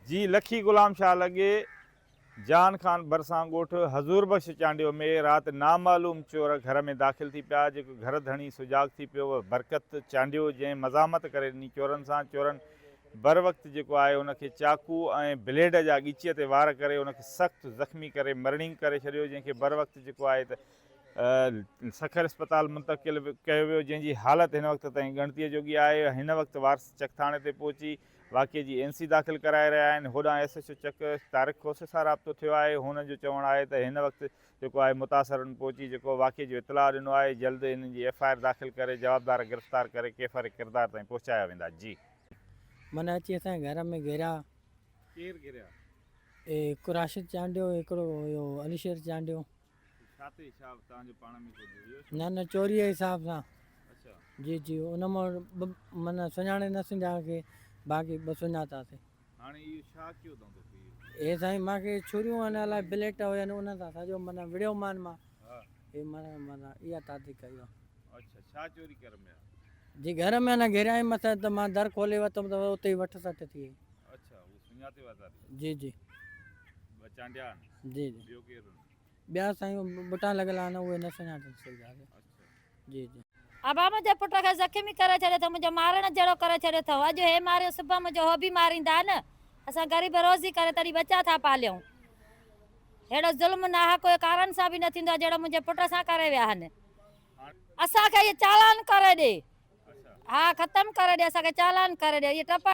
जी लखी गुलाम शाह लगे जान खान बरसां ॻोठ हज़ूर बख्श चांडियो में रात नामालूम चोर घर में दाख़िल थी पिया। जेको घर धणी सुजाग थी पियो बरकत चांडियो जंहिं मज़ामत करे ॾिनी चोरनि सां। चोरनि बर वक़्तु जेको आहे उनखे चाकू ऐं ब्लेड जा ॻीचीअ ते वार करे उनखे सख़्तु ज़ख़्मी करे मरणिंग करे छॾियो, जंहिंखे बर वक़्तु जेको आहे त सखर अस्पताल मुंतक़िल कयो वियो, जंहिंजी हालति हिन वक़्तु ताईं ॻणतीअ जोगी आहे। हिन वक़्तु वारस चक थाणे ते पहुची वाक़े जी NC दाख़िल कराए रहिया आहिनि। होॾां SHO चक तारिक खोसे सां राब्तो थियो आहे। हुन जो चवणु आहे त हिन वक़्तु जेको आहे मुतासिरनि पहुची जेको वाक़े जो इतलाह ॾिनो आहे, जल्द हिननि जी FIR दाख़िल करे जवाबदार गिरफ़्तार करे कैफ़र किरदार ताईं पहुचाया वेंदा। जी मन अची असांजे घर में घेरिया। केरु गिरिया? हिकु राशिद चांडियो, हिकिड़ो हुयो अलीशेर चांडियो। छा ते छा तव्हांजो पाण में कुझु हुयो? न चोरी जे हिसाब सां। अच्छा जी जी उन मां मन सुञाणे न सुञाणे बाक़ी ॿ सुञातासीं। हाणे इहो छा कयो अथऊं तोखे? हे साईं मूंखे छुरियूं आहिनि अलाए ब्लेट हुयनि उन सां सॼो माना विड़ियो मान मां। हा हे माना इहा ताती कई आहे। अच्छा छा चोरी कर में आहे? जी घर में न घेरिया मथां त मां दर खोले वरितुमि त उते ई वठ सठ थी वई। अच्छा उहो सुञाते वरिता? जी जी ॿ चांडिया आहिनि? जी जी ॿियो केरु? ॿिया साईं बुटा लॻल आहिनि उहे न सुञाणे सघंदासीं। अच्छा जी जी अब मुंहिंजे पुट खे ज़ख़्मी करे छॾियो अथऊं, मुंहिंजो मारण जहिड़ो करे छॾियो अथऊं। अॼु हे मारियो सुबुह मुंहिंजो हो बि मारींदा न। असां ग़रीब रोज़ी करे तॾहिं बचा था पालियूं। अहिड़ो ज़ुल्म नाहक कोई कारण सां बि न थींदो आहे जहिड़ो मुंहिंजे पुट सां करे विया आहिनि। असांखे इहे चालान करे ॾे। अच्छा हा ख़तमु करे ॾे, असांखे चालान करे ॾे। इहे टपा